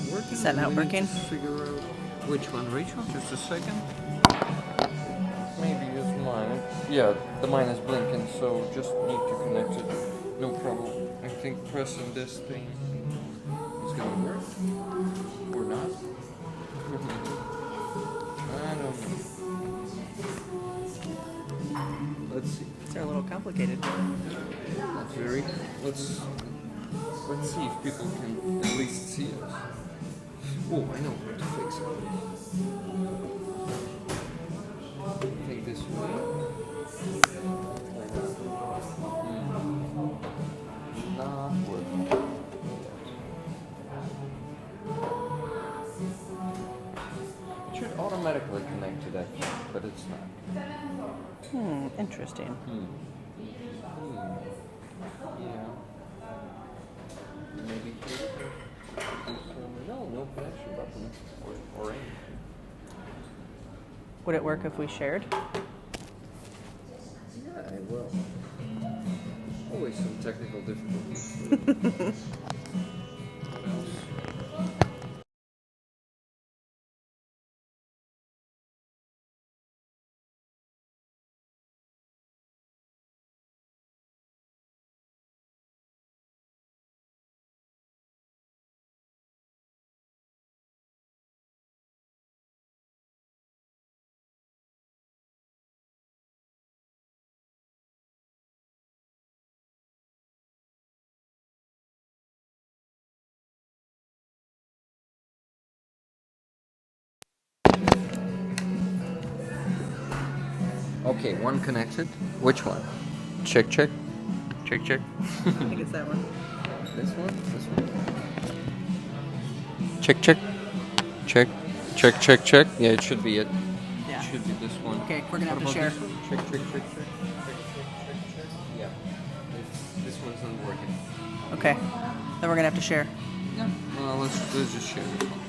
not working. Is that not We need working? to figure out which one, Rachel. Just a second. Maybe use mine. Yeah, the mine is blinking, so just need to connect it. No problem. I think pressing this thing is gonna work or not. I don't know. Let's see. These are a little complicated. Not very. Let's see if people can at least see us. Oh, I know how to fix it. Take this way. Like that. Not working. It should automatically connect to that, but it's not. Interesting. Yeah. Maybe here. No connection button or anything. Would it work if we shared? Yeah, it will. Always some technical difficulties. What else? Okay, one connected. Which one? Check, check. Check, check. I think it's that one. This one? This one? Check, check. Check. Check, check, check. Yeah, it should be it. Yeah. It should be this one. Okay, we're gonna have to What share. about this one? Check, check, check, check. Check, check, check, check. Yeah. This one's not working. Okay. Then we're gonna have to share. Yeah. Well, let's just share this one.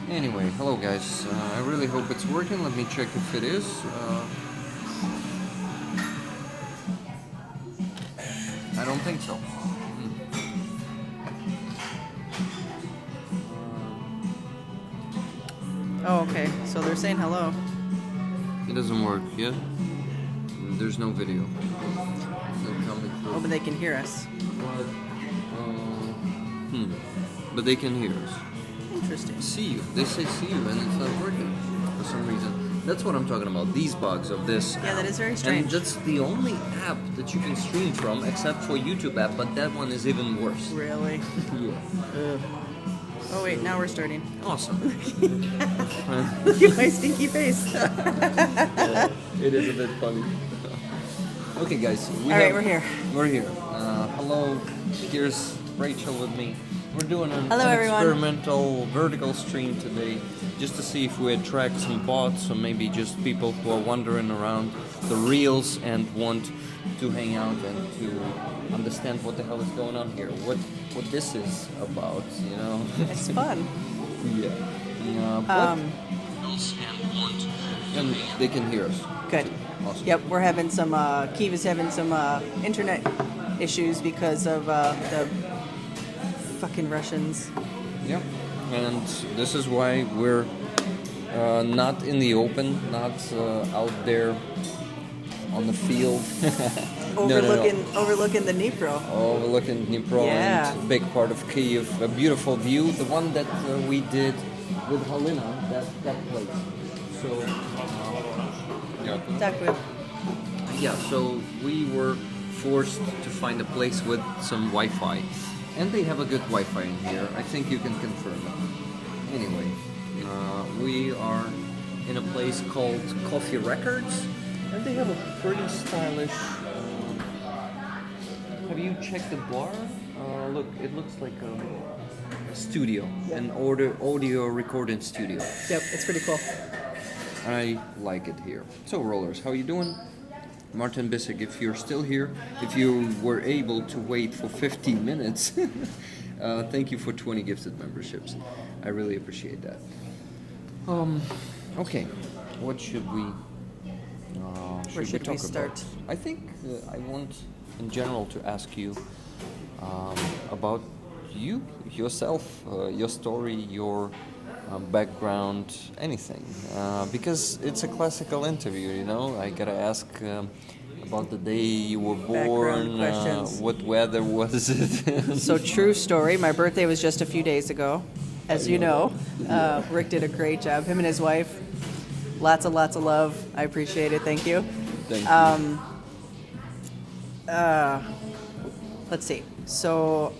Anyway, hello guys. I really hope it's working. Let me check if it is. I don't think so. Oh, okay. So they're saying hello. It doesn't work yet. There's no video. No coming through. Oh, but they can hear us. But they can hear us. Interesting. See you. They say see you, and it's not working for some reason. That's what I'm talking about. These bugs of this. Yeah, that is very strange. And that's the only app that you can stream from, except for YouTube app. But that one is even worse. Really? Yeah. Oh wait, now we're starting. Awesome. Look at my stinky face. It is a bit funny. Okay, guys. All right, we're here. We're here. Hello. Here's Rachel with me. We're doing an everyone. experimental vertical stream today, just to see if we attract some bots or maybe just people who are wandering around the reels and want to hang out and to understand what the hell is going on here. What this is about, you know? It's fun. Yeah. And they can hear us. Good. Awesome. Yep, we're having some. Kiev is having some internet issues because of the fucking Russians. Yeah. And this is why we're not in the open, not out there on the field. Overlooking the Dnipro. Overlooking Dnipro Yeah. and a big part of Kyiv. A beautiful view. The one that we did with Halina, that place. So, yeah, so we were forced to find a place with some Wi-Fi. And they have a good Wi-Fi in here. I think you can confirm it. Anyway, we are in a place called Coffee Records. And they have a pretty stylish... have you checked the bar? Look, it looks like a studio. Yep. An audio recording studio. Yep, it's pretty cool. I like it here. So, rollers, how you doing? Martin Bissek, if you're still here, if you were able to wait for 15 minutes, thank you for 20 gifted memberships. I really appreciate that. Okay, what should we Where should we talk start? about? I think I want, in general, to ask you about you yourself, your story, your background, anything, because it's a classical interview. I gotta ask about the day you were born. Background questions. What weather was it? So true story. My birthday was just a few days ago. As you know, Rick did a great job. Him and his wife. Lots of love. I appreciate it. Thank you. Thank you. Let's see. So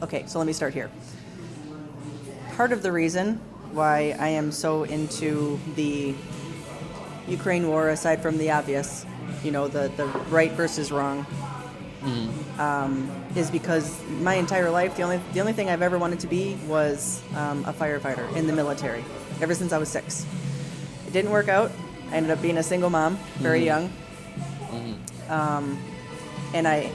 okay, so let me start here. Part of the reason why I am so into the Ukraine war, aside from the obvious, the right versus wrong, is because my entire life, the only thing I've ever wanted to be was a firefighter in the military, ever since I was 6. It didn't work out. I ended up being a single mom, very young. And I,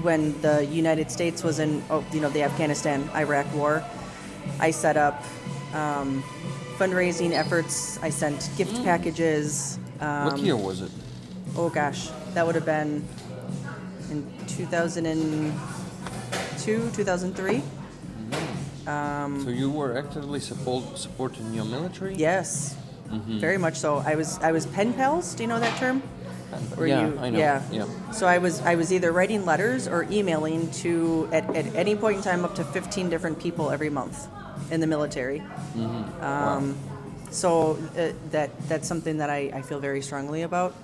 when the United States was in, the Afghanistan-Iraq war, I set up fundraising efforts. I sent gift packages. What year was it? Oh gosh, that would have been in 2002, 2003. So you were actively supporting your military? Yes, very much so. I was pen pals. Do you know that term? I know. Yeah. So I was either writing letters or emailing to at any point in time up to 15 different people every month in the military. Wow. So that's something that I feel very strongly about.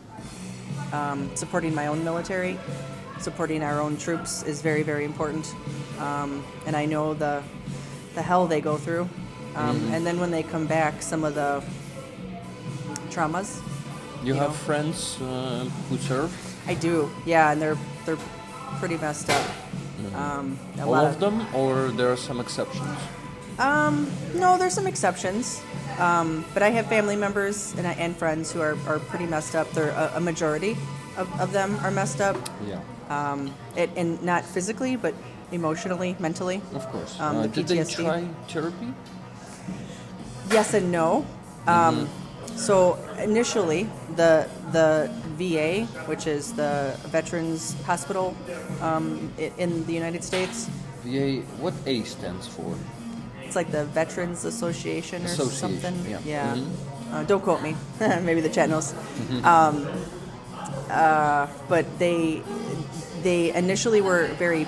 Supporting my own military, supporting our own troops is very, very important. And I know the hell they go through. And then when they come back, some of the traumas. You have friends who serve? I do, yeah, and they're pretty messed up. All of them, or there are some exceptions? No, there's some exceptions, but I have family members and friends who are pretty messed up. They're a majority of them are messed up. Yeah. And not physically, but emotionally, mentally. Of course. The Did they PTSD. try therapy? Yes and no. So initially, the VA, which is the Veterans Hospital in the United States. VA, what A stands for? It's like the Veterans Association or something. Yeah. Don't quote me. Maybe the chat knows. But they initially were very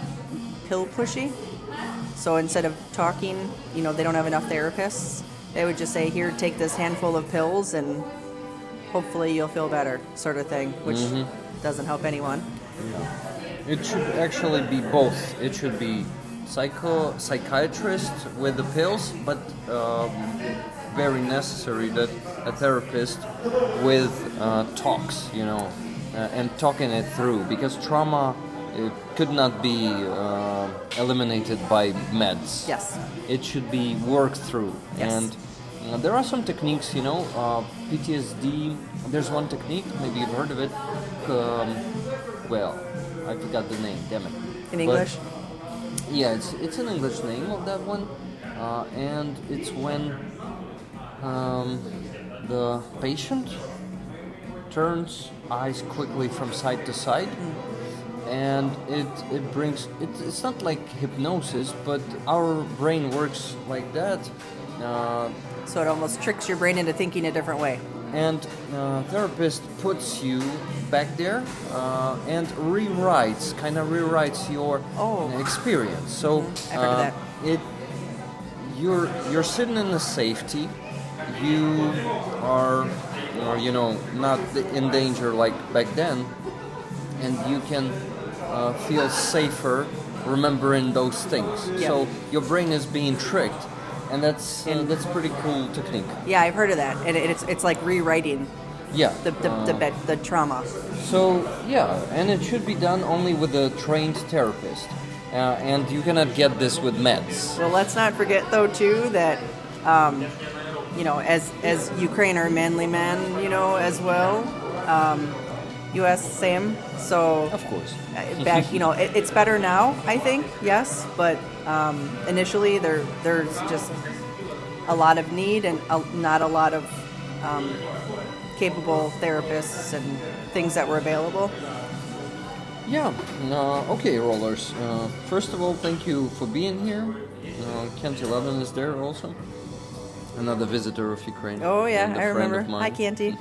pill pushy. So instead of talking, they don't have enough therapists. They would just say, here, take this handful of pills and hopefully you'll feel better, sort of thing, which doesn't help anyone. No. It should actually be both. It should be psychiatrist with the pills, but very necessary that a therapist with talks, and talking it through, because trauma could not be eliminated by meds. Yes. It should be worked through. Yes. And there are some techniques, PTSD. There's one technique, maybe you've heard of it. I forgot the name, damn it. In English? Yeah, it's an English name of that one. And it's when the patient turns eyes quickly from side to side. And it brings, it's not like hypnosis, but our brain works like that. So it almost tricks your brain into thinking a different way. And therapist puts you back there and rewrites your experience. So I've heard of that. You're sitting in the safety. You are not in danger like back then, and you can feel safer remembering those things. Yep. So your brain is being tricked, and that's pretty cool technique. Yeah, I've heard of that, and it's like rewriting. Yeah. The trauma. So yeah, and it should be done only with a trained therapist, and you cannot get this with meds. Well, let's not forget though too that, as Ukrainer, manly man, as well. U.S. same. So Of course. back, it's better now, I think. Yes, but initially there's just a lot of need and not a lot of capable therapists and things that were available. Yeah, okay, rollers. First of all, thank you for being here. Kent 11 is there also. Another visitor of Ukraine. Oh yeah, and a I friend remember. of mine. Hi, Canty.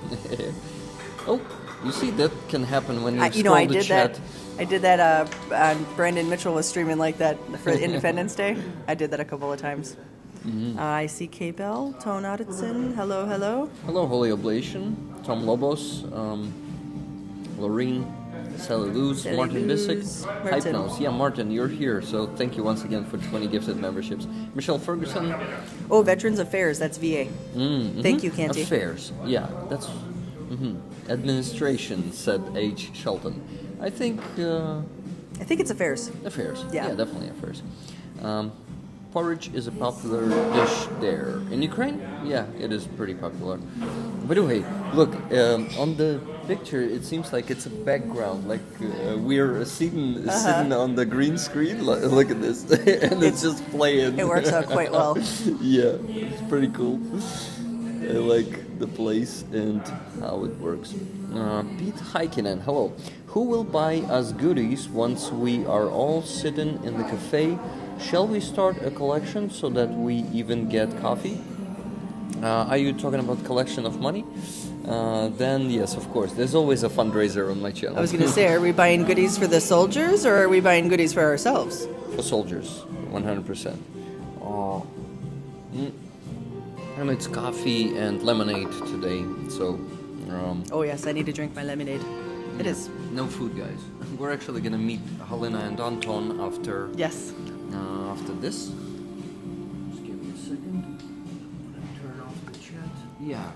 Oh, you see, that can happen when you You know, scroll I the did chat. that. I did that. Brandon Mitchell was streaming like that for Independence Day. I did that a couple of times. I see K Bell, Tone Auditson. Hello, hello. Hello, Holy Oblation, Tom Lobos, Lorene, Sally Luz, Sally Martin Luz, Bissick, Martin. Hypnose. Yeah, Martin, you're here, so thank you once again for 20 gifted memberships. Michelle Ferguson. Oh, Veterans Affairs. That's VA. Thank you, Canty. Affairs. Yeah, that's administration, said H. Shelton. I think it's Affairs. affairs. Yeah. Definitely affairs. Porridge is a popular dish there. In Ukraine? Yeah, it is pretty popular. By the way, look, on the picture, it seems like it's a background, like we're sitting on the green screen. Look at this, and it's just playing. It works out quite well. Yeah, it's pretty cool. I like the place and how it works. Pete Heikkinen, hello. Who will buy us goodies once we are all sitting in the cafe? Shall we start a collection so that we even get coffee? Are you talking about collection of money? Then yes, of course. There's always a fundraiser on my channel. I was going to say, are we buying goodies for the soldiers or are we buying goodies for ourselves? For soldiers, 100%. And it's coffee and lemonade today, so... Oh yes, I need to drink my lemonade. It is. No food, guys. We're actually gonna meet Halina and Anton after Yes. after this. Just give me a second. I'm gonna turn off the chat. Yeah,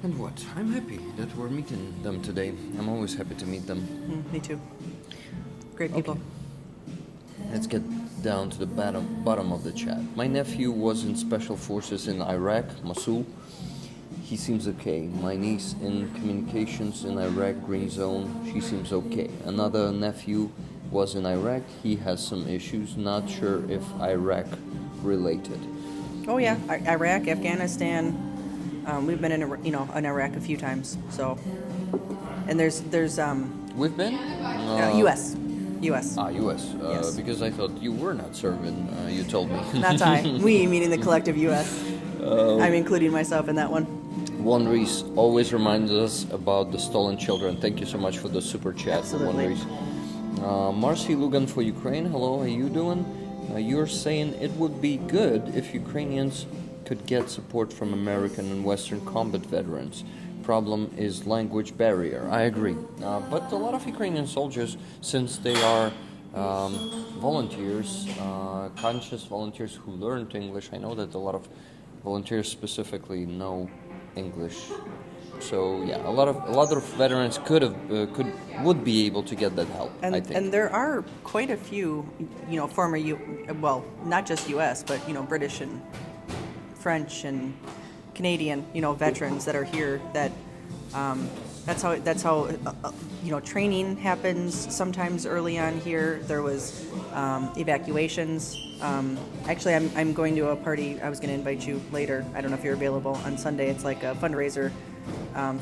and what? I'm happy that we're meeting them today. I'm always happy to meet them. Me too. Great people. Let's get down to the bottom of the chat. My nephew was in special forces in Iraq, Mosul. He seems okay. My niece in communications in Iraq, Green Zone. She seems okay. Another nephew was in Iraq. He has some issues. Not sure if Iraq related. Oh yeah, Iraq, Afghanistan. We've been in Iraq a few times. So, and there's We've been? U.S. U.S. U.S. Yes. Because I thought you were not serving. You told me. That's I. We meaning the collective U.S. I'm including myself in that one. Juan Reese always reminds us about the stolen children. Thank you so much for the super chat, Juan Absolutely. Reese. Marcy Lugan for Ukraine. Hello, how you doing? You're saying it would be good if Ukrainians could get support from American and Western combat veterans. Problem is language barrier. I agree. But a lot of Ukrainian soldiers, since they are volunteers, conscious volunteers who learned English, I know that a lot of volunteers specifically know English. So yeah, a lot of veterans would be able to get that help. And, I think. and there are quite a few, former not just U.S. but British and French and Canadian, veterans that are here. That that's how training happens. Sometimes early on here, there was evacuations. Actually, I'm going to a party. I was going to invite you later. I don't know if you're available on Sunday. It's like a fundraiser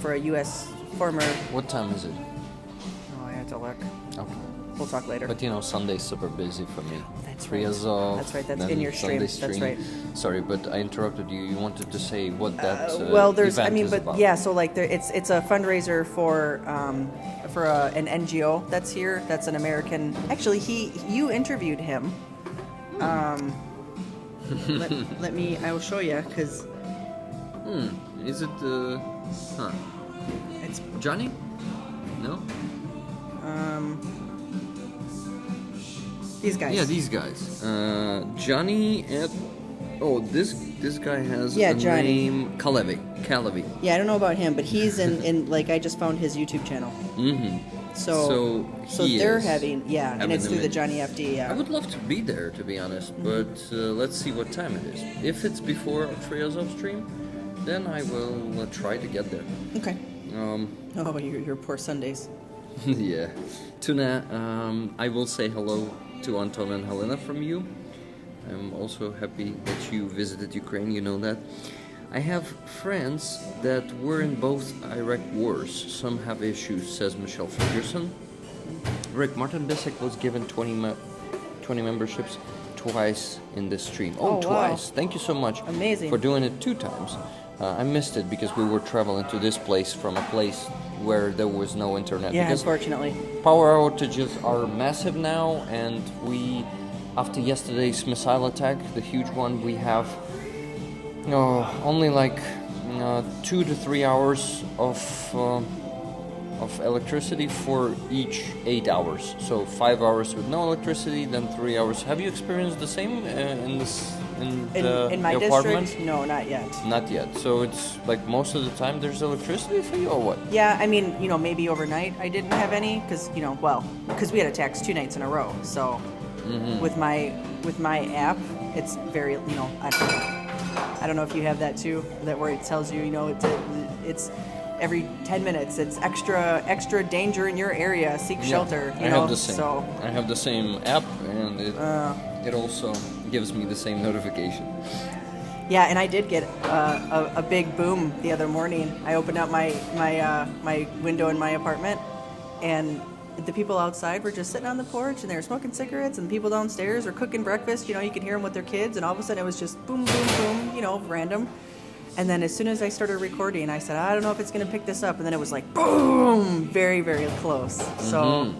for a U.S. former. What time is it? Oh, I have to look. Okay. We'll talk later. But Sunday's super busy for me. That's Three right. years off. That's right. That's then in your stream. Sunday That's right. Sorry, but I interrupted you. You wanted to say what that there's. event is but about. yeah. So it's a fundraiser for an NGO that's here. That's an American. Actually, you interviewed him. Let me. I will show you because. Is it? It's Johnny? No. these guys. Yeah, these guys. Johnny and this guy has a Johnny. name. Kalevi. Yeah, I don't know about him, but he's in like I just found his YouTube channel. Mm-hmm. So they're having and it's them through the in. Johnny FD. Yeah. I would love to be there, to be honest, but let's see what time it is. If it's before a Triazov stream, then I will try to get there. Okay. Oh, your poor Sundays. Yeah. Tuna, I will say hello to Anton and Helena from you. I'm also happy that you visited Ukraine, you know that. I have friends that were in both Iraq wars. Some have issues, says Michelle Ferguson. Rick Martin Bissek was given 20 memberships twice in this stream. Oh, twice. wow. Thank you so much. Amazing. For doing it 2 times. I missed it because we were traveling to this place from a place where there was no internet. Yeah, because unfortunately. power outages are massive now, and we, after yesterday's missile attack, the huge one, we have only like 2 to 3 hours of electricity for each 8 hours. So 5 hours with no electricity, then 3 hours. Have you experienced the same in my apartment? district? No, not yet. Not yet. So it's like most of the time there's electricity for you, or what? Yeah, I mean, maybe overnight I didn't have any because, because we had attacks 2 nights in a row. So with my app, it's very, I don't know if you have that too, that where it tells you, it's every 10 minutes, it's extra danger in your area, seek shelter. I have the same. So I have the same app, and it also gives me the same notification. yeah, and I did get a big boom the other morning. I opened up my window in my apartment, and the people outside were just sitting on the porch, and they were smoking cigarettes, and the people downstairs were cooking breakfast. You could hear them with their kids, and all of a sudden it was just boom, boom, boom, random. And then as soon as I started recording, I said, I don't know if it's going to pick this up. And then it was like, boom, very, very close. So,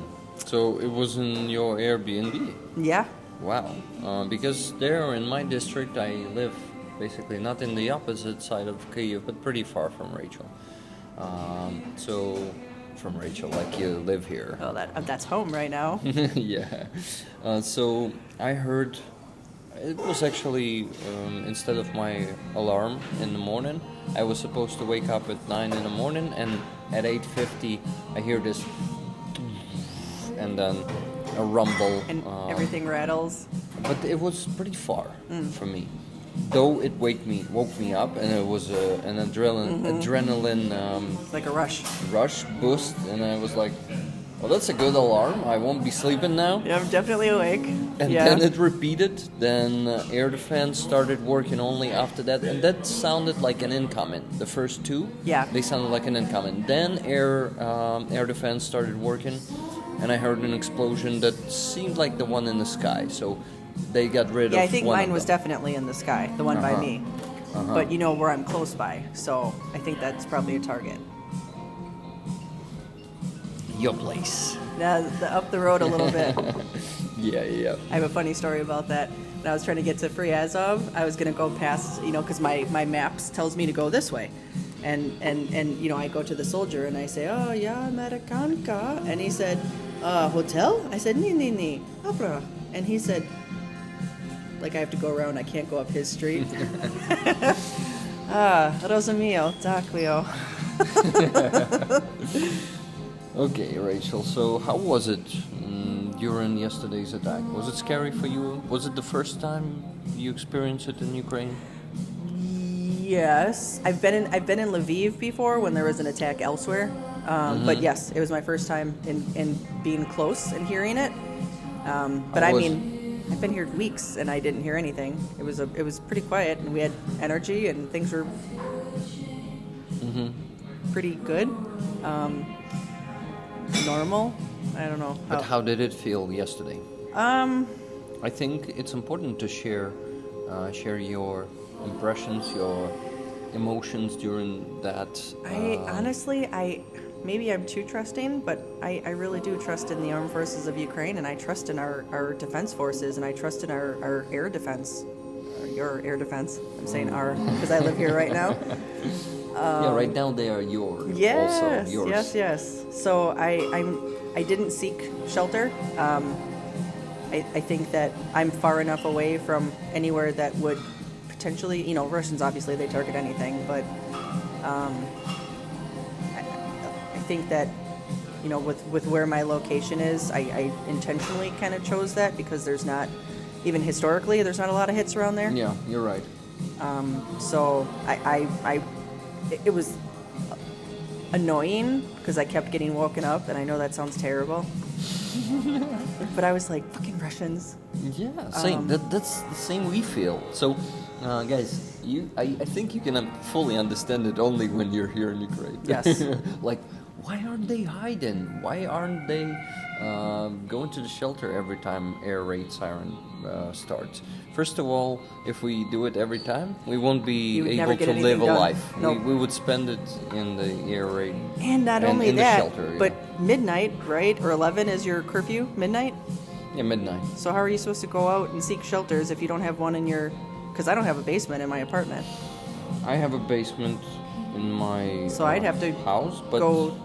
So it was in your Airbnb? Yeah. Wow. Because there in my district, I live basically not in the opposite side of Kyiv, but pretty far from Rachel. From Rachel, like you live here. Oh, that's home right now. Yeah. So I heard it was actually instead of my alarm in the morning, I was supposed to wake up at 9 in the morning, and at 8:50 I hear this, and then a rumble. And everything rattles. But it was pretty far from me. Though it woke me up, and it was an adrenaline Like a rush boost, and I was like, well, that's a good alarm. I won't be sleeping now. Yeah, I'm definitely awake. And then it repeated. Then air defense started working only after that, and that sounded like an incoming. The first 2, they sounded like an incoming. Then air defense started working, and I heard an explosion that seemed like the one in the sky. So they got rid of. Yeah, I think one mine of was them. definitely in the sky, the one by me. But where I'm close by, so I think that's probably a target. Your place. Up the road a little bit. Yeah. I have a funny story about that. When I was trying to get to Friazov, I was going to go past, because my maps tells me to go this way. And I go to the soldier and I say, oh, yeah, Americanka. And he said, hotel? I said, ni, abra. And he said, like I have to go around, I can't go up his street. Rosa mio, taquio. Okay, Rachel, so how was it during yesterday's attack? Was it scary for you? Was it the first time you experienced it in Ukraine? Yes. I've been in Lviv before when there was an attack elsewhere. But yes, it was my first time in being close and hearing it. But I've been here weeks and I didn't hear anything. It was pretty quiet, and we had energy and things were pretty good. Normal. I don't know. But how did it feel yesterday? I think it's important to share your impressions, your emotions during that. Maybe I'm too trusting, but I really do trust in the armed forces of Ukraine, and I trust in our defense forces, and I trust in our air defense. Your air defense. I'm saying our because I live here right now. Right now they are yours. Yes, also yours. yes. So I didn't seek shelter. I think that I'm far enough away from anywhere that would potentially, Russians obviously they target anything, but I think that with where my location is, I intentionally kind of chose that because there's not, even historically, there's not a lot of hits around there. Yeah, you're right. So it was annoying because I kept getting woken up, and I know that sounds terrible. But I was like, fucking Russians. Yeah, same. That's the same we feel. So, guys, I think you can fully understand it only when you're here in Ukraine. Yes. Like, why aren't they hiding? Why aren't they going to the shelter every time air raid siren starts? First of all, if we do it every time, we won't be able to live a life. Nope. We would spend it in the air raid. And not only in that, the shelter, but midnight, right? Or 11 is your curfew, midnight? Yeah, midnight. So how are you supposed to go out and seek shelters if you don't have one in your... Because I don't have a basement in my apartment. I have a basement in my So I'd have to house, but go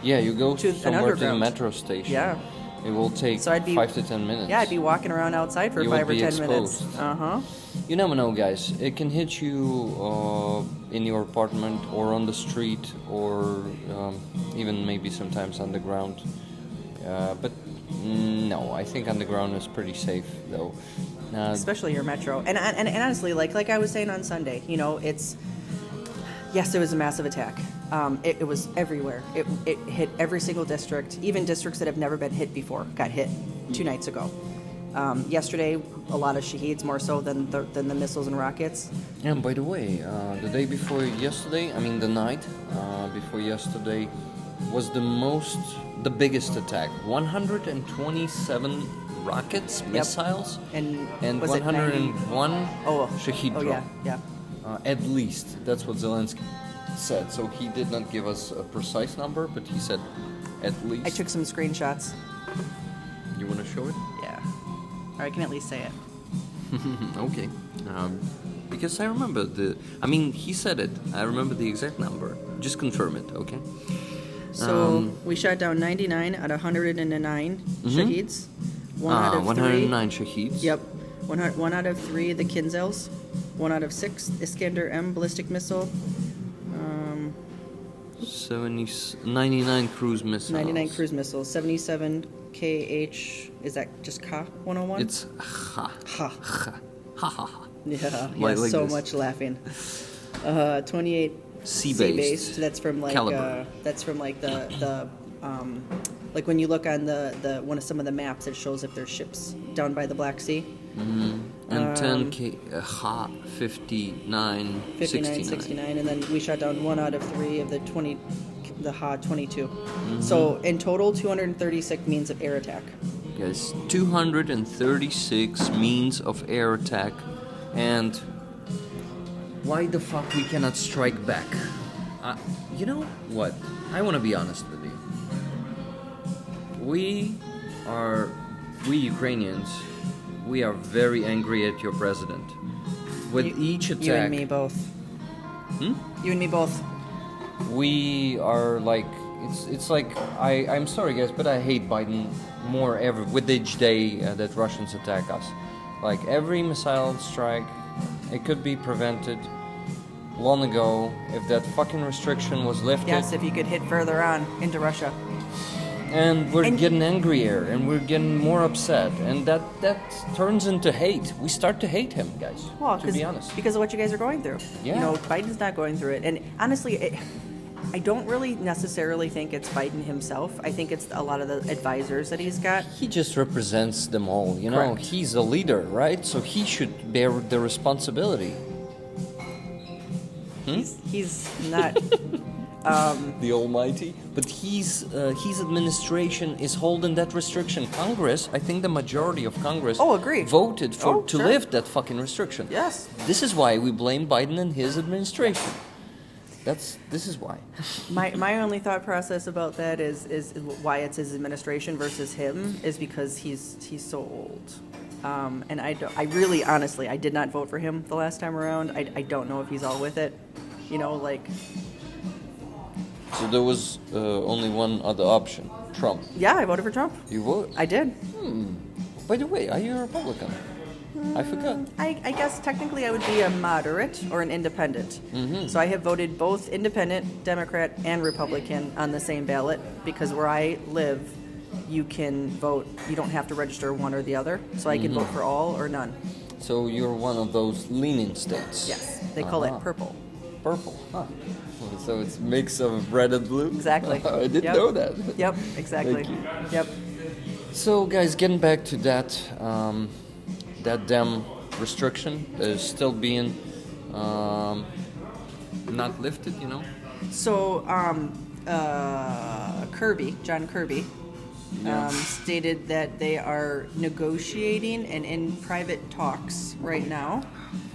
yeah, you go to an somewhere to the underground. metro station. Yeah. It will take So I'd be- 5 to 10 minutes. Yeah, I'd be walking around outside for You 5 would or be 10 minutes. exposed. Uh-huh. You never know, guys. It can hit you in your apartment or on the street or even maybe sometimes underground. But no, I think underground is pretty safe though. Especially your metro. And honestly, like I was saying on Sunday, you know, it's... Yes, it was a massive attack. It was everywhere. It hit every single district. Even districts that have never been hit before got hit 2 nights ago. Yesterday, a lot of shaheeds, more so than the missiles and rockets. And by the way, the day before yesterday, I mean the night before yesterday, was the biggest attack. 127 rockets, missiles, And was it 101 shaheed Oh, drop. yeah. At least that's what Zelensky said. So he did not give us a precise number, but he said at least. I took some screenshots. You want to show it? Yeah. Or I can at least say it. Okay. Because I remember he said it. I remember the exact number. Just confirm it, okay? So we shot down 99 out of 109 shaheeds. 109 shaheeds. Yep. One out of 3 the Kinzels. 1 out of 6 Iskander M ballistic missile. 99 cruise missiles. 99 cruise missiles. 77 KH. Is that just Ka 101? It's ha. Ha. Ha. Ha ha ha. Yeah. Like So this. much laughing. 28 Sea-based. That's from like Caliber. the like when you look on the one of some of the maps, it shows if there's ships down by the Black Sea. And 10 K Ha 59 69, and then we shot down 1 out of 3 of the Ha 22. So in total, 236 means of air attack. Guys, 236 means of air attack, and why the fuck we cannot strike back? You know what? I want to be honest with you. We Ukrainians, we are very angry at your president. With each attack, You and me both. You and me both. we are like, it's like, I'm sorry guys, but I hate Biden more with each day that Russians attack us. Like every missile strike, it could be prevented long ago if that fucking restriction was lifted. Yes, if you could hit further on into Russia. And we're getting angrier and we're getting more upset, and that turns into hate. We start to hate him, guys. Well, to be honest. because of what you guys are going through. Yeah. You know, Biden's not going through it. And honestly, I don't really necessarily think it's Biden himself. I think it's a lot of the advisors that he's got. He just represents them all, you know. Correct. He's a leader, right? So he should bear the responsibility. He's not... The Almighty, but his administration is holding that restriction. Congress, I think the majority of Congress, agreed. voted to Sure. lift that fucking restriction. Yes. This is why we blame Biden and his administration. This is why. My only thought process about that is why it's his administration versus him is because he's so old. And I really, honestly, I did not vote for him the last time around. I don't know if he's all with it. You know, like... So there was only one other option, Trump. Yeah, I voted for Trump. You voted? I did. By the way, are you a Republican? I forgot. I guess technically I would be a moderate or an independent. So I have voted both independent, Democrat, and Republican on the same ballot because where I live, you can vote. You don't have to register one or the other. So I can vote for all or none. So you're one of those leaning states. Yes, they call it purple. Purple, huh? So it's a mix of red and blue? Exactly. I didn't know that. Yep, exactly. Thank you. Yep. So, guys, getting back to that damn restriction is still being not lifted, you know. So, John Kirby, Yeah. stated that they are negotiating and in private talks right now,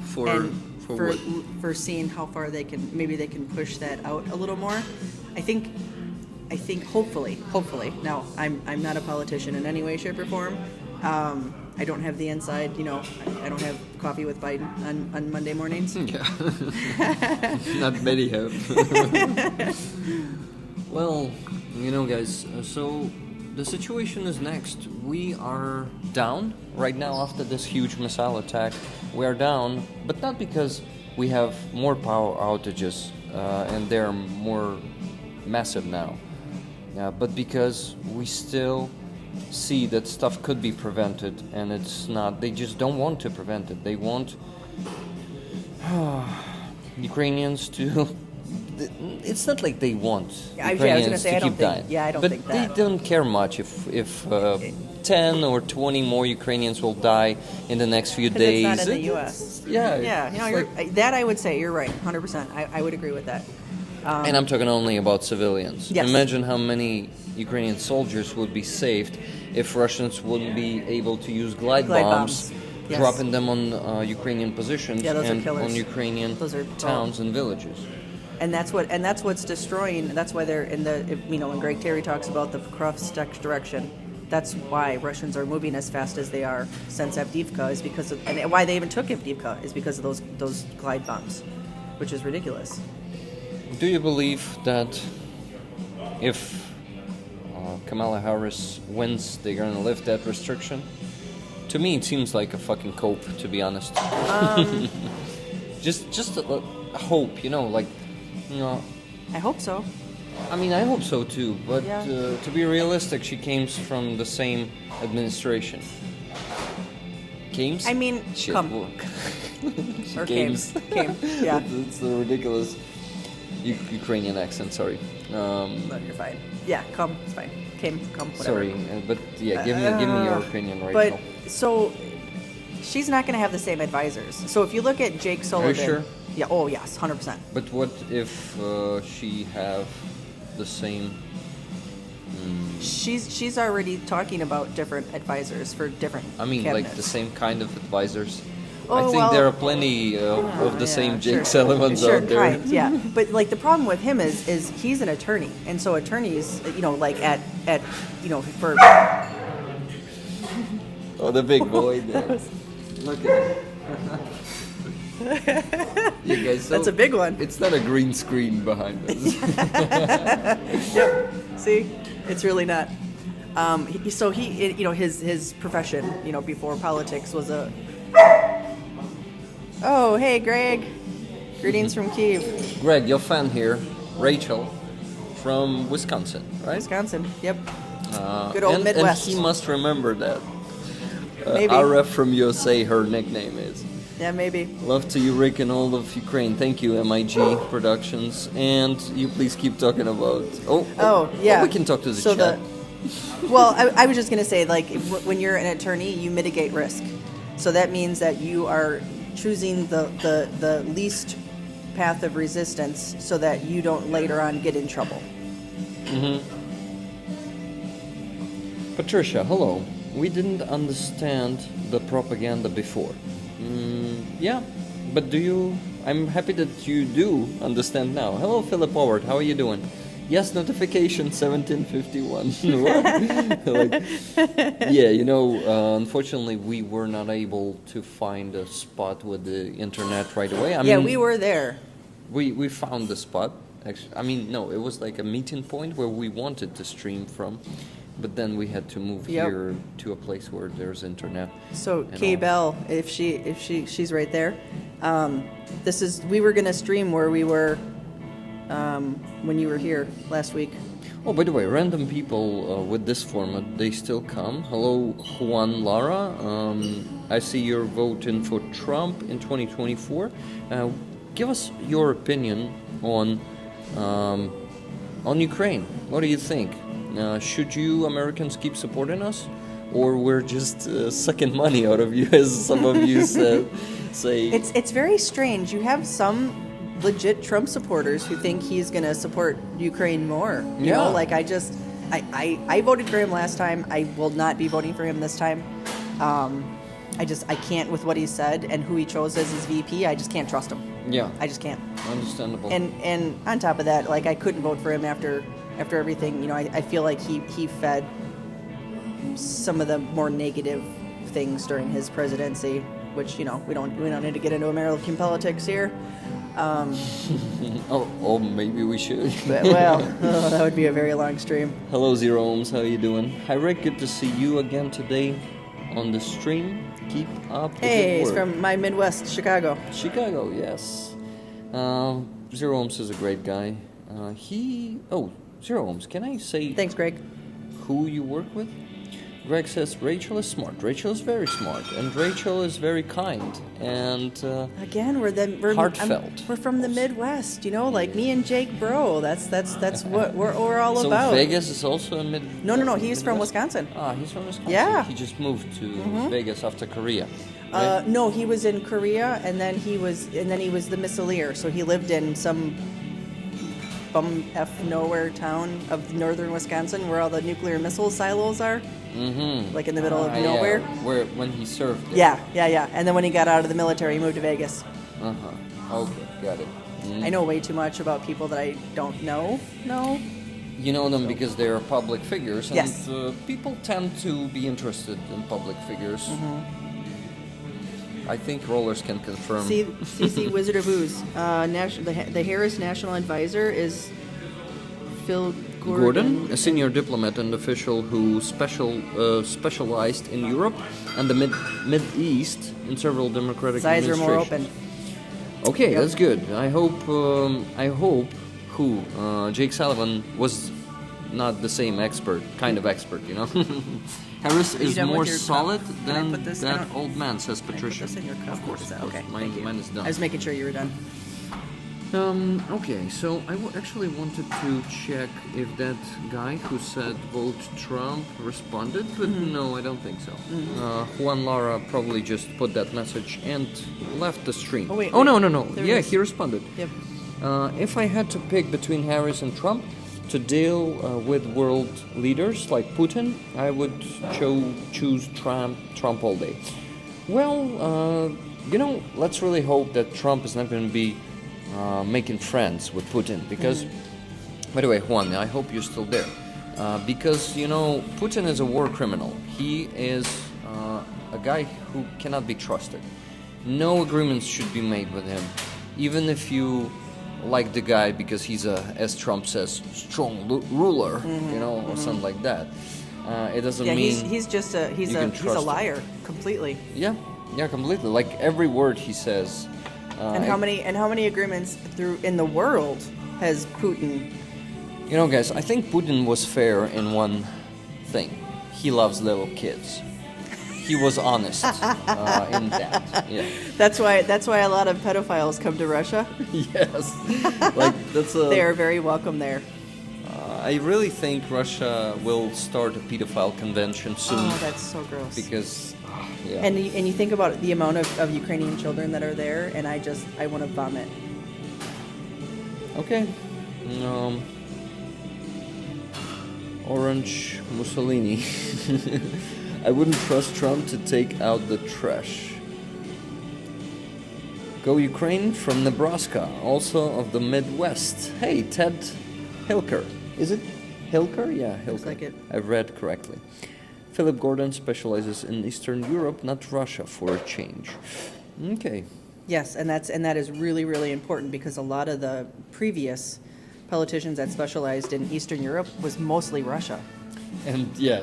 For and what? for seeing how far they can push that out a little more. I think hopefully. Now, I'm not a politician in any way, shape, or form. I don't have the inside, I don't have coffee with Biden on Monday mornings. Yeah. Not many have. Well, guys, so the situation is next. We are down right now after this huge missile attack. We are down, but not because we have more power outages and they're more massive now, but because we still see that stuff could be prevented, and it's not. They just don't want to prevent it. They want Ukrainians to. It's not like they want Ukrainians to keep dying. I don't but think they that. don't care much if 10 or 20 more Ukrainians will die in the next few 'Cause days. it's not in the U.S. Yeah. Yeah, that I would say you're right, 100%. I would agree with that. And I'm talking only about civilians. Yes. Imagine how many Ukrainian soldiers would be saved if Russians wouldn't be able to use glide bombs. Yes. Dropping them on Ukrainian positions Yeah, those are and killers. on Ukrainian Those are- towns and villages. And that's what's destroying. That's why they're in the when Greg Terry talks about the Krofstek direction. That's why Russians are moving as fast as they are since Avdiivka is because of, and why they even took Avdiivka is because of those glide bombs, which is ridiculous. Do you believe that if Kamala Harris wins, they're going to lift that restriction? To me, it seems like a fucking cope, to be honest. Just a hope, I hope so. I mean, I hope so too, but Yeah. to be realistic, she came from the same administration. Games? I mean, Shit. come. Or came. Came. Yeah. It's a ridiculous Ukrainian accent, sorry. No, you're fine. Yeah, come. It's fine. Came, come, whatever. Sorry, but yeah, give me your opinion right But now. so she's not going to have the same advisors. So if you look at Jake Sullivan, sure? Yeah. Oh yes, 100%. But what if she have the same? She's already talking about different advisors for different. I mean, cabinets. like the same kind of advisors. Oh, I think well- there are plenty of the same Jake sure. Sullivans Sure, out there. kind, yeah. But like the problem with him is he's an attorney, and so attorneys, like at for Oh, the big boy there. Look at him. You guys, so that's a big one. It's not a green screen behind us. Yep. See, it's really not. His profession, before politics was a. Oh, hey, Greg. Greetings from Kyiv, Greg, your fan here, Rachel, from Wisconsin, right? Wisconsin. Yep. Good old Midwest. And he must remember that. Maybe. RF from USA, her nickname is. Yeah, maybe. Love to you, Rick, and all of Ukraine. Thank you, MIG Productions. And you please keep talking about... Oh, yeah. we can talk to the So chat. Well, I was just going to say, like, when you're an attorney, you mitigate risk. So that means that you are choosing the least path of resistance so that you don't later on get in trouble. Patricia, hello. We didn't understand the propaganda before. Yeah, but I'm happy that you do understand now. Hello, Philip Howard, how are you doing? Yes, notification 1751. Unfortunately, we were not able to find a spot with the internet right away. I mean, We were there. We found the spot. Actually, I mean, no, it was like a meeting point where we wanted to stream from, but then we had to move here to a place where there's internet. So Kay Bell, if she's right there. We were gonna stream where we were when you were here last week. Oh, by the way, random people with this format, they still come. Hello, Juan Lara. I see you're voting for Trump in 2024. Give us your opinion on Ukraine. What do you think? Should you Americans keep supporting us? or we're just sucking money out of you, as some of you say. It's very strange. You have some legit Trump supporters who think he's going to support Ukraine more. You know, like I voted for him last time. I will not be voting for him this time. I can't with what he said and who he chose as his VP. I just can't trust him. Yeah. I just can't. Understandable. And on top of that, like I couldn't vote for him after everything. You know, I feel like he fed some of the more negative things during his presidency, which, you know, we don't need to get into American politics here. Maybe we should. But, well, that would be a very long stream. Hello, Zero Ohms. How you doing? Hi, Rick. Good to see you again today on the stream. Keep up the good He's work. from my Midwest, Chicago. Chicago, yes. Zero Ohms is a great guy. Zero Ohms, can I say Thanks, Greg. who you work with? Greg says Rachel is smart. Rachel is very smart, and Rachel is very kind and Again, we're heartfelt. We're from the Midwest, you know, like me and Jake Bro. That's what we're all about. So Vegas is also in mid. No. He's from Wisconsin. Ah, he's from Wisconsin. Yeah. He just moved to Vegas after Korea. No, he was in Korea, and then he was the missileer. So he lived in some bum f nowhere town of northern Wisconsin, where all the nuclear missile silos are. Mm-hmm. Like in the middle of nowhere. Yeah. When he served. Yeah. And then when he got out of the military, he moved to Vegas. Okay, got it. I know way too much about people that I don't know. No. You know them because they are public figures, and Yes. People tend to be interested in public figures. I think rollers can confirm. CC Wizard of Ooze. The Harris National Advisor is Phil Gordon. A senior diplomat and official who specialized in Europe and the Mid East in several democratic His eyes are more administrations. open. Okay, Yep. that's good. I hope Jake Sullivan was not the same kind of expert, you know. Harris Are you is done with more your solid cup? Can I than put this that down? old man, says Can I Patricia. put this in your cup? Of course, Is that okay? Mine, Thank you. mine is done. I was making sure you were done. Okay, so I actually wanted to check if that guy who said vote Trump responded, but no, I don't think so. Juan Lara probably just put that message and left the stream. Oh, wait, no. There Yeah, it is. he responded. Yep. If I had to pick between Harris and Trump to deal with world leaders like Putin, I would choose Trump all day. Well, let's really hope that Trump is not going to be making friends with Putin, because, by the way, Juan, I hope you're still there, because, Putin is a war criminal. He is a guy who cannot be trusted. No agreements should be made with him, even if you like the guy because he's as Trump says, strong ruler, or something like that. It doesn't mean he's a liar completely. Yeah, completely. Like every word he says. And how many agreements in the world has Putin? Guys, I think Putin was fair in one thing. He loves little kids. He was honest in that. Yeah. That's why a lot of pedophiles come to Russia. Yes. That's a. They are very welcome there. I really think Russia will start a pedophile convention soon. Oh, that's so gross. Because. Yeah. And you think about the amount of Ukrainian children that are there, and I want to vomit. Okay. Orange Mussolini. I wouldn't trust Trump to take out the trash. Go Ukraine from Nebraska, also of the Midwest. Hey, Ted Hilker. Is it Hilker? Yeah, Hilker. Looks like it. I've read correctly. Philip Gordon specializes in Eastern Europe, not Russia, for a change. Okay. Yes, and that is really, really important, because a lot of the previous politicians that specialized in Eastern Europe was mostly Russia. And yeah,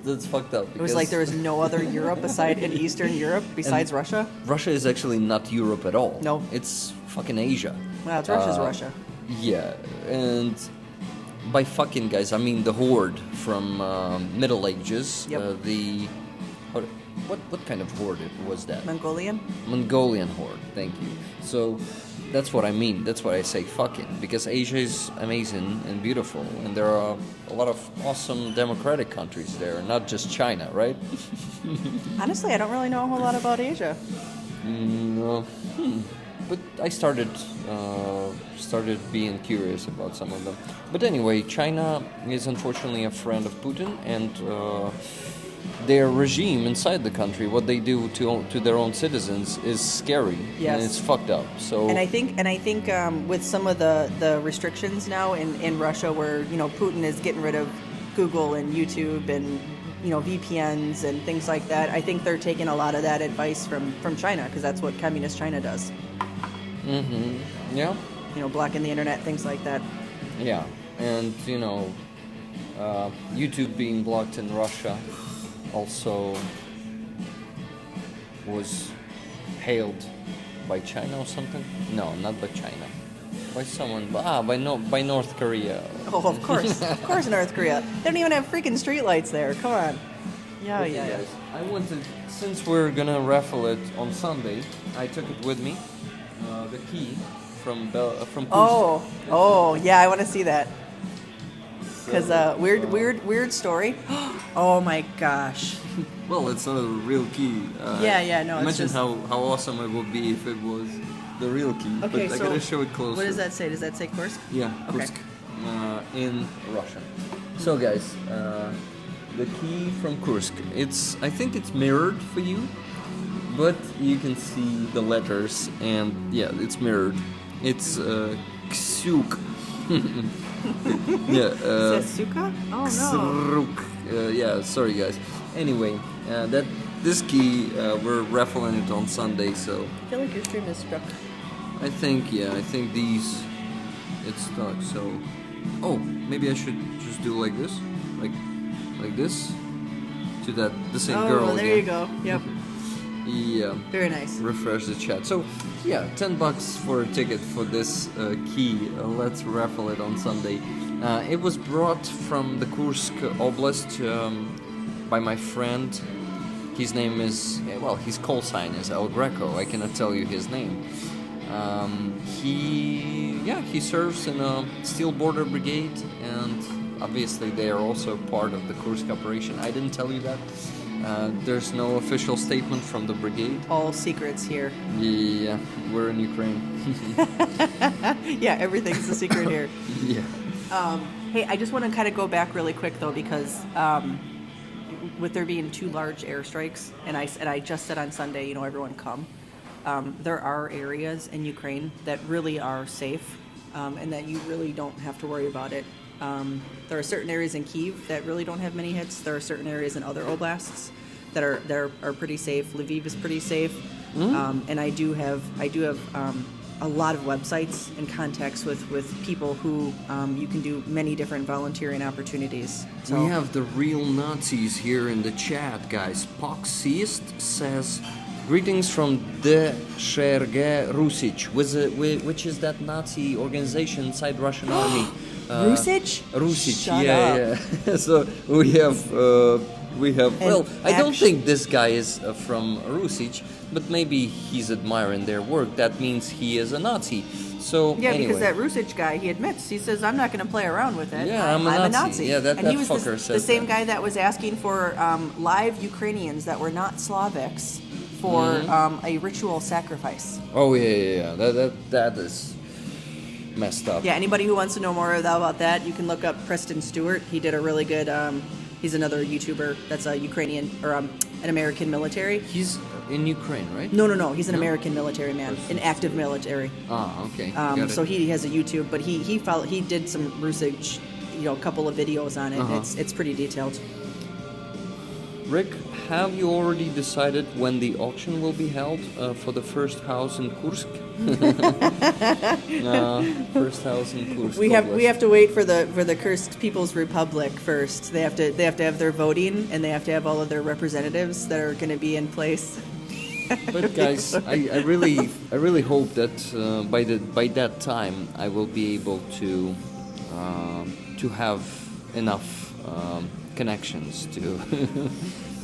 that's fucked up. It was like there was no other Europe in Eastern Europe besides Russia. Russia is actually not Europe at all. No. It's fucking Asia. Well, it's Russia's Russia. Yeah, and by fucking, guys, I mean the horde from Middle Ages. Yep. What kind of horde was that? Mongolian? Mongolian horde. Thank you. So That's what I mean. That's what I say fucking. Because Asia is amazing and beautiful. And there are a lot of awesome democratic countries there. Not just China, right? Honestly, I don't really know a whole lot about Asia. But I started being curious about some of them. But anyway, China is unfortunately a friend of Putin, and their regime inside the country, what they do to their own citizens, is scary. Yes. And it's fucked up. So And I think with some of the restrictions now in Russia, where Putin is getting rid of Google and YouTube and VPNs and things like that, I think they're taking a lot of that advice from China, because that's what communist China does. Yeah. Blocking the internet, things like that. Yeah, and YouTube being blocked in Russia also was hailed by China or something. No, not by China. By someone. By North Korea. Oh, of course, North Korea. They don't even have freaking streetlights there. Come on. Yeah, Okay, yeah. guys, I wanted, since we're gonna raffle it on Sunday, I took it with me. The key from Kursk. Oh, yeah. I want to see that. Because weird story. Oh my gosh. Well, it's not a real key. Yeah, no, it's Imagine just... how awesome it would be if it was the real key. Okay, but I so gotta show it closer. What does that say? Does that say Kursk? Yeah, Okay. Kursk, in Russian. So guys, the key from Kursk. I think it's mirrored for you, but you can see the letters, and yeah, it's mirrored. It's Ksyuk. Yeah. Is that Suka? Oh no. Ksyuk. Yeah, sorry guys. Anyway, this key we're raffling it on Sunday, so I feel like your stream is struck. I think these it's stuck. So maybe I should just do like this, like this to the same girl. Oh, there again. you go. Yep. Yeah. Very nice. Refresh the chat. So yeah, $10 for a ticket for this key. Let's raffle it on Sunday. It was brought from the Kursk Oblast by my friend. His name is, his call sign is El Greco. I cannot tell you his name. He serves in a Steel Border Brigade, and obviously they are also part of the Kursk operation. I didn't tell you that. There's no official statement from the brigade. All secrets here. Yeah, we're in Ukraine. Yeah, everything's a secret here. Yeah. Hey, I just want to kind of go back really quick though, because with there being 2 large airstrikes, and I just said on Sunday, everyone come. There are areas in Ukraine that really are safe, and that you really don't have to worry about it. There are certain areas in Kyiv that really don't have many hits. There are certain areas in other oblasts that are pretty safe. Lviv is pretty safe, and I do have a lot of websites and contacts with people who you can do many different volunteering opportunities. So We have the real Nazis here in the chat, guys. Poxist says, greetings from the Sherge Rusic, which is that Nazi organization inside Russian army. Rusic? Rusic, Shut yeah. So we have. I don't action- think this guy is from Rusic, but maybe he's admiring their work. That means he is a Nazi. So Yeah, anyway. because that Rusic guy, he admits, he says, I'm not going to play around with it. Yeah, I'm a Nazi. Yeah, that he was fucker the says same that. guy that was asking for live Ukrainians that were not Slavics for a ritual sacrifice. Oh yeah. That is messed up. Yeah, anybody who wants to know more about that, you can look up Preston Stewart. He did a really good, he's another YouTuber that's a Ukrainian, or an American military. He's in Ukraine, right? No, he's an American military man, an active military. Ah, okay. Got it. So he has a YouTube, but he did some Rusic, a couple of videos on it. It's pretty detailed. Rick, have you already decided when the auction will be held for the first house in Kursk? First house in Kursk. We have to wait for the Kursk People's Republic first. They have to have their voting, and they have to have all of their representatives that are going to be in place. But guys, I really hope that by that time I will be able to have enough connections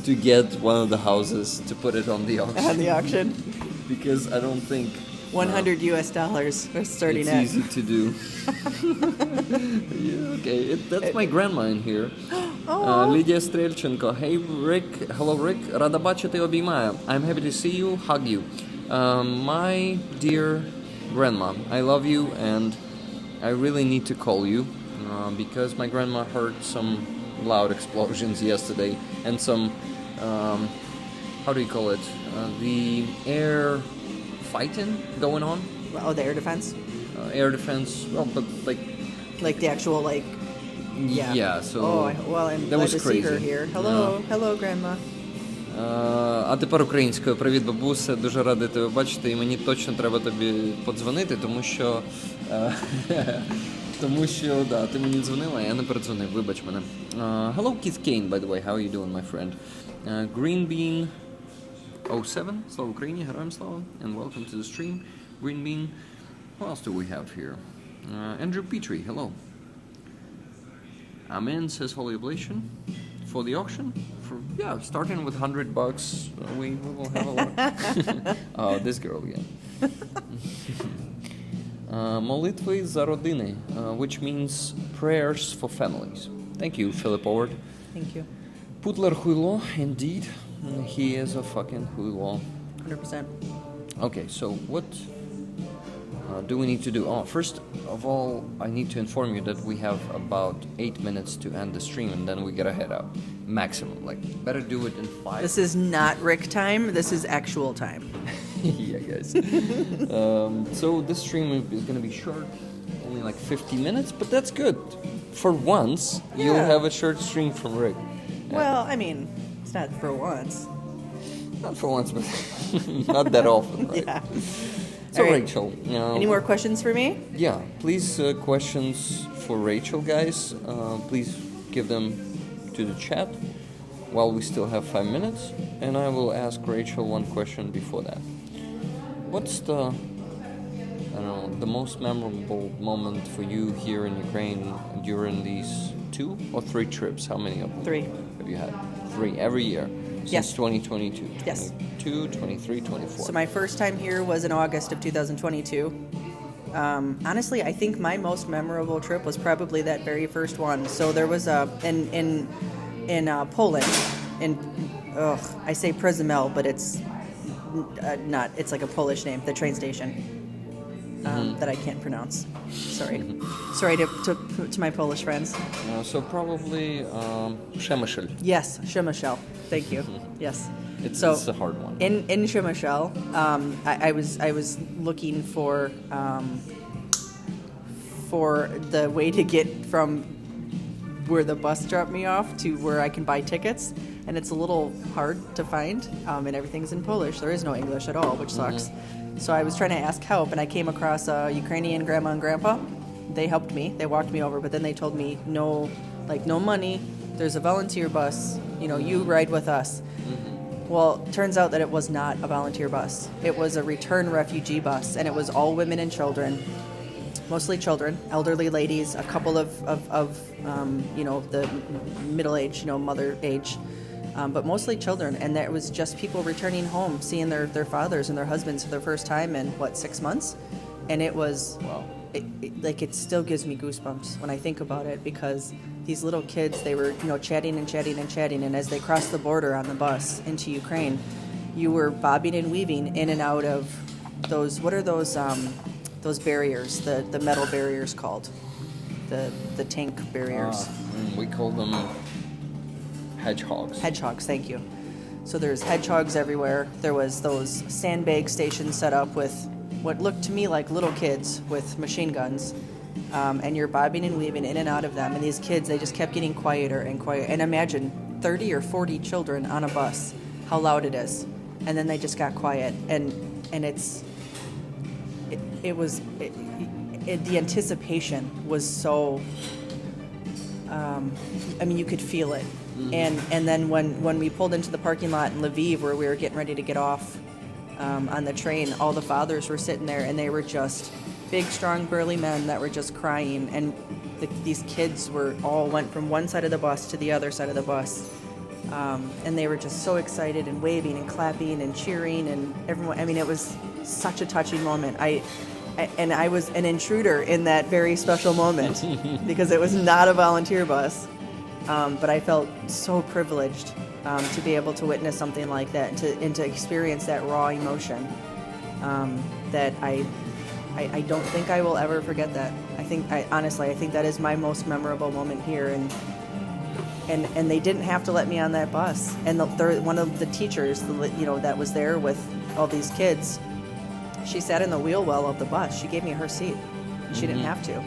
to get one of the houses to put it on the auction. On the auction. Because I don't think $100 US for starting It's it. easy to do. Yeah, okay, that's my grandma in here. Лідія Стрельченко. Hey Rick, hello Rick. Рада бачити, обіймаю. I'm happy to see you, hug you. My dear grandma, I love you and I really need to call you because my grandma heard some loud explosions yesterday and some, how do you call it? The air fighting going on. Oh, the air defense? Air defense, well, but Like the actual, like... Yeah, so well, I'm that glad was to crazy. see her here. Hello, Grandma. А тепер українською. Привіт, бабуся. Дуже радий тебе бачити, і мені точно треба тобі подзвонити, тому що да, ти мені дзвонила, а я не передзвонив. Вибач мене. Hello, Keith Kane, by the way. How are you doing, my friend? Green Bean 07. Слава Україні, героям слава. And welcome to the stream. Green Bean. What else do we have here? Andrew Petrie, hello. Amen says Holy Oblation for the auction. Starting with $100, we will have a lot. Oh, this girl again. Молитви за родини, which means prayers for families. Thank you, Philip Howard. Thank you. Putler Huilo, indeed. He is a fucking Huilo. 100%. Okay, so what do we need to do? First of all, I need to inform you that we have about 8 minutes to end the stream and then we gotta head out. Maximum. Like, better do it in 5. This is not Rick time. This is actual time. Yeah, guys. So this stream is gonna be short, only like 50 minutes, but that's good. For once, you'll have a short stream from Rick. Well, I mean, it's not for once. Not for once, but not that often, right? Yeah. So All right. Rachel, Any more questions for me? yeah, please questions for Rachel, guys. Please give them to the chat while we still have 5 minutes, and I will ask Rachel one question before that. What's the most memorable moment for you here in Ukraine during these 2 or 3 trips? How many of them 3. have you had? 3 every year since Yes. 2022. Yes. 22, 23, 24. So my first time here was in August of 2022. Honestly, I think my most memorable trip was probably that very first one. So there was in Poland, I say Przemysl, but it's not. It's like a Polish name. The train station that I can't pronounce. Sorry to my Polish friends. So probably Przemysl. Yes, Przemysl. Thank you. Yes. It's a hard one. In Przemysl, I was looking for the way to get from where the bus dropped me off to where I can buy tickets, and it's a little hard to find, and everything's in Polish. There is no English at all, which sucks. So I was trying to ask help, and I came across a Ukrainian grandma and grandpa. They helped me. They walked me over, but then they told me no money. There's a volunteer bus. You ride with us. Well, turns out that it was not a volunteer bus. It was a return refugee bus, and it was all women and children, mostly children, elderly ladies, a couple of the middle age, mother age, but mostly children. And there was just people returning home, seeing their fathers and their husbands for their first time in 6 months, and it was Wow. it still gives me goosebumps when I think about it, because these little kids, they were chatting and chatting and chatting, and as they crossed the border on the bus into Ukraine, you were bobbing and weaving in and out of those, what are those barriers, the metal barriers called, the tank barriers. We call them hedgehogs. Hedgehogs, thank you. So there's hedgehogs everywhere. There was those sandbag stations set up with what looked to me like little kids with machine guns, and you're bobbing and weaving in and out of them. And these kids, they just kept getting quieter and quieter. And imagine 30 or 40 children on a bus, how loud it is. And then they just got quiet. And the anticipation was so, you could feel it. And then when we pulled into the parking lot in Lviv, where we were getting ready to get off on the train, all the fathers were sitting there, and they were just big, strong, burly men that were just crying. And these kids all went from one side of the bus to the other side of the bus. And they were just so excited and waving and clapping and cheering and everyone. I mean, it was such a touching moment. And I was an intruder in that very special moment because it was not a volunteer bus. But I felt so privileged to be able to witness something like that and to experience that raw emotion that I don't think I will ever forget that. Honestly, I think that is my most memorable moment here. And they didn't have to let me on that bus. And one of the teachers, that was there with all these kids, she sat in the wheel well of the bus. She gave me her seat. And she didn't have to.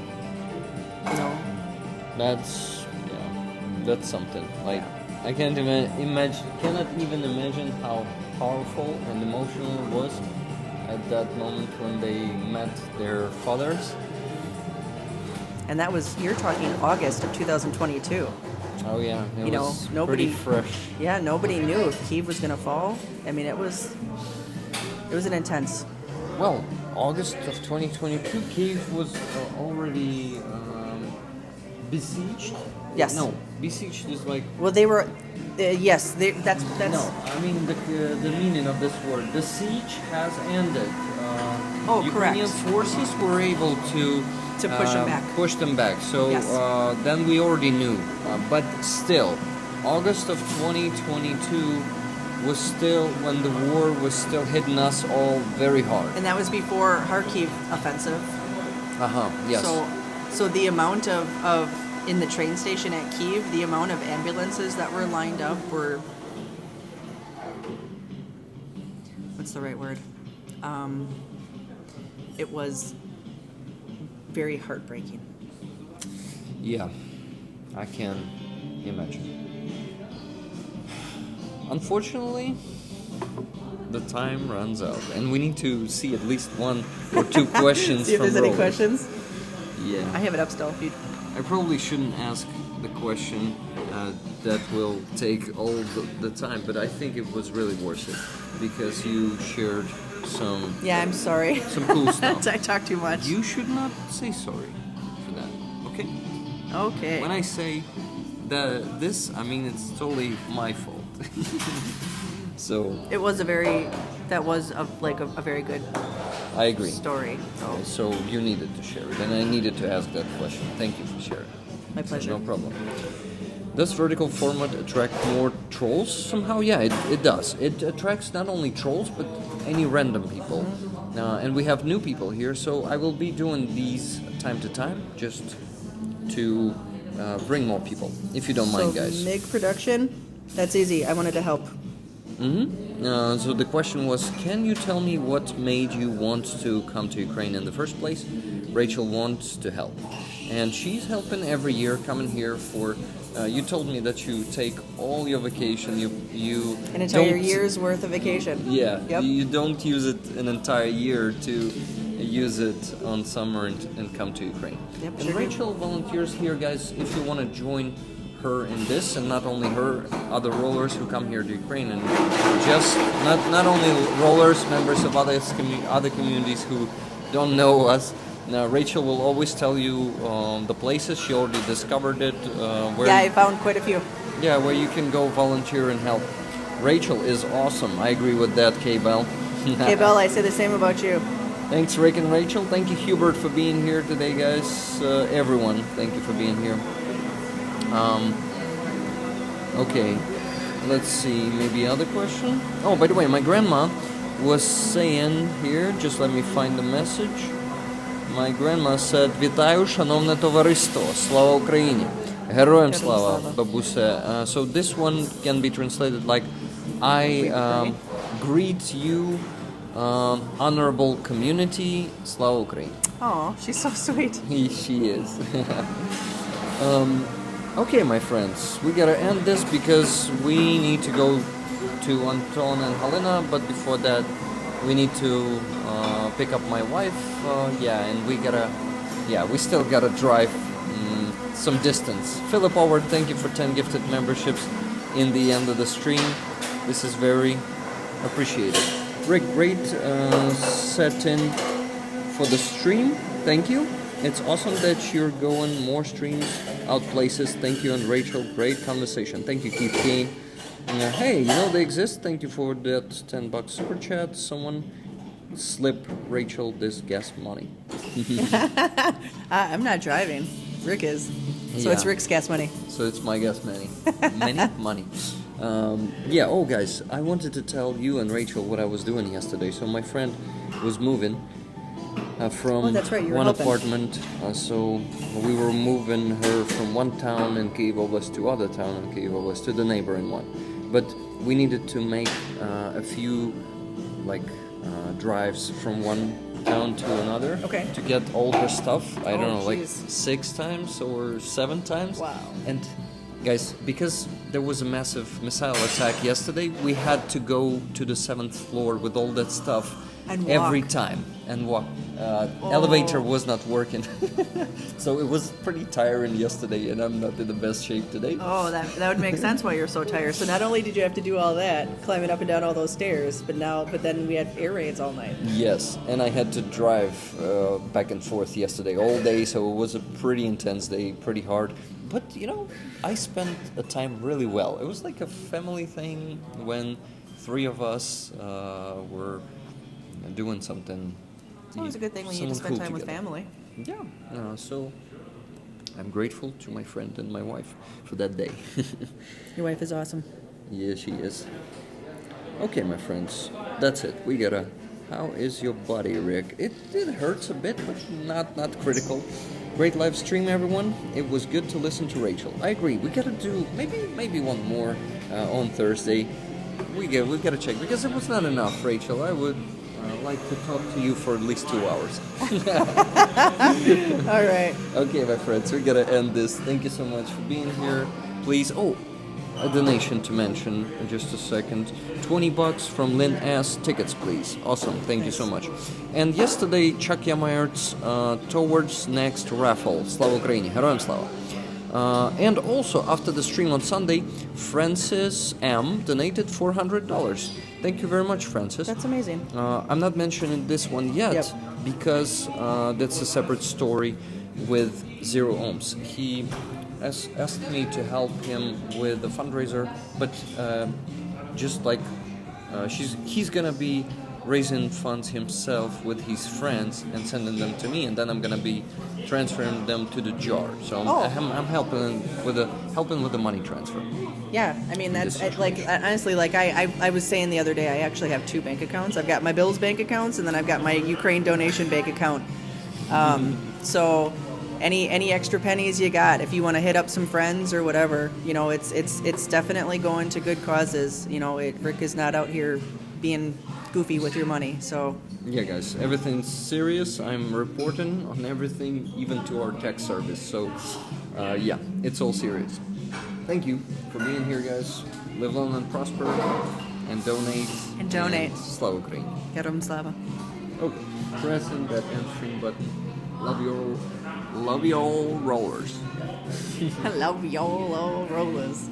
That's something. Like, I can't cannot even imagine how powerful and emotional it was at that moment when they met their fathers. And you're talking August of 2022. Oh yeah, it was nobody pretty fresh. Yeah, nobody knew if Kyiv was going to fall. I mean, it was an intense. Well, August of 2022, Kyiv was already besieged. Yes. No, besieged is like. Well, they were. Yes, that's. No, I mean the meaning of this word. The siege has ended. Ukrainian correct. forces were able to push them back. So Yes. then we already knew. But still, August of 2022 was still when the war was still hitting us all very hard. And that was before Kharkiv offensive. Yes. So the amount of in the train station at Kyiv, the amount of ambulances that were lined up were. What's the right word? It was very heartbreaking. Yeah, I can imagine. Unfortunately, the time runs out, and we need to see at least one or two questions. See if from there's any Robert. questions. Yeah. I have it up still. If you. I probably shouldn't ask the question that will take all the time, but I think it was really worth it because you shared some. Yeah, I'm sorry. Some cool stuff. I talk too much. You should not say sorry for that. Okay. Okay. When I say this, I mean it's totally my fault. So. It was a very good I agree. story. So you needed to share it, and I needed to ask that question. Thank you for sharing. My pleasure. No problem. Does vertical format attract more trolls somehow? Yeah, it does. It attracts not only trolls, but any random people. And we have new people here, so I will be doing these time to time, just to bring more people, if you don't mind, guys. MIG production, that's easy. I wanted to help. So the question was, can you tell me what made you want to come to Ukraine in the first place? Rachel wants to help. And she's helping every year, coming here for... you told me that you take all your vacation, you An entire don't- year's worth of vacation. Yeah, Yep. you don't use it an entire year to use it on summer and come to Ukraine. Yep, And sure do. Rachel volunteers here, guys, if you want to join her in this, and not only her, other rollers who come here to Ukraine, and just not only rollers, members of other communities who don't know us. Now, Rachel will always tell you the places. She already discovered it. Where Yeah, I found quite a few. yeah, where you can go volunteer and help. Rachel is awesome. I agree with that, K-Bell. Hey, Belle, I say the same about you. Thanks, Rick and Rachel. Thank you, Hubert, for being here today, guys. Everyone, thank you for being here. Okay, let's see. Maybe other question? Oh, by the way, my grandma was saying here, just let me find the message. My grandma said, "Вітаю, шановне товариство, слава Україні, героям слава, бабуся." So this one can be translated like, I greet you, honorable community, слава Україні. Oh, she's so sweet. She is. Okay, my friends, we gotta end this because we need to go to Anton and Halina, but before that, we need to pick up my wife. And we still gotta drive some distance. Philip Howard, thank you for 10 gifted memberships in the end of the stream. This is very appreciated. Rick, great setting for the stream. Thank you. It's awesome that you're going more streams, out places. Thank you. And Rachel, great conversation. Thank you, Keith Kane. Hey, they exist. Thank you for that $10 super chat. Someone slip Rachel this gas money. I'm not driving. Rick is. So it's Yeah. Rick's gas money. So it's my gas money. Money. Oh, guys, I wanted to tell you and Rachel what I was doing yesterday. So my friend was moving from Oh, that's right, you were one helping. apartment. So we were moving her from one town in Kyiv Oblast to other town in Kyiv Oblast to the neighboring one. But we needed to make a few drives from one town to another Okay. to get all her stuff. I don't know, like jeez. 6 times or 7 times. Wow. And guys, because there was a massive missile attack yesterday, we had to go to the 7th floor with all that stuff And every walk. time and walk. Elevator was not working, so it was pretty tiring yesterday, and I'm not in the best shape today. Oh, that would make sense why you're so tired. So not only did you have to do all that, climbing up and down all those stairs, but then we had air raids all night. Yes, and I had to drive back and forth yesterday all day, so it was a pretty intense day, pretty hard. But I spent the time really well. It was like a family thing when 3 of us were doing something. It's always a good thing when you get to someone spend cool time with together. family. Yeah. So I'm grateful to my friend and my wife for that day. Your wife is awesome. Yeah, she is. Okay, my friends, that's it. We gotta. How is your body, Rick? It hurts a bit, but not critical. Great live stream, everyone. It was good to listen to Rachel. I agree. We gotta do maybe one more on Thursday. We gotta check because it was not enough, Rachel. I would like to talk to you for at least 2 hours. All right. Okay, my friends, we gotta end this. Thank you so much for being here. Please, a donation to mention in just a second. $20 from Lynn S. Tickets, please. Awesome, thank you so much. And yesterday, Chuck Yamayarts towards next raffle. Slava Ukraini, Heroям Slava. And also, after the stream on Sunday, Francis M. donated $400. Thank you very much, Francis. That's amazing. I'm not mentioning this one yet Yep. because that's a separate story with Zero Ohms. He asked me to help him with the fundraiser, but he's gonna be raising funds himself with his friends and sending them to me, and then I'm gonna be transferring them to the jar. So I'm helping with the money transfer. Yeah, I mean that's This- honestly I was saying the other day I actually have 2 bank accounts. I've got my Bills bank accounts and then I've got my Ukraine donation bank account. So any extra pennies you got, if you want to hit up some friends or whatever, it's definitely going to good causes. Rick is not out here being goofy with your money. So Yeah, guys, everything's serious. I'm reporting on everything, even to our tech service. So, it's all serious. Thank you for being here, guys. Live long and prosper, and donate. And donate. Slava Ukraini. Heroям Slava. Okay, pressing that end stream button. Love you all rollers. I love y'all rollers.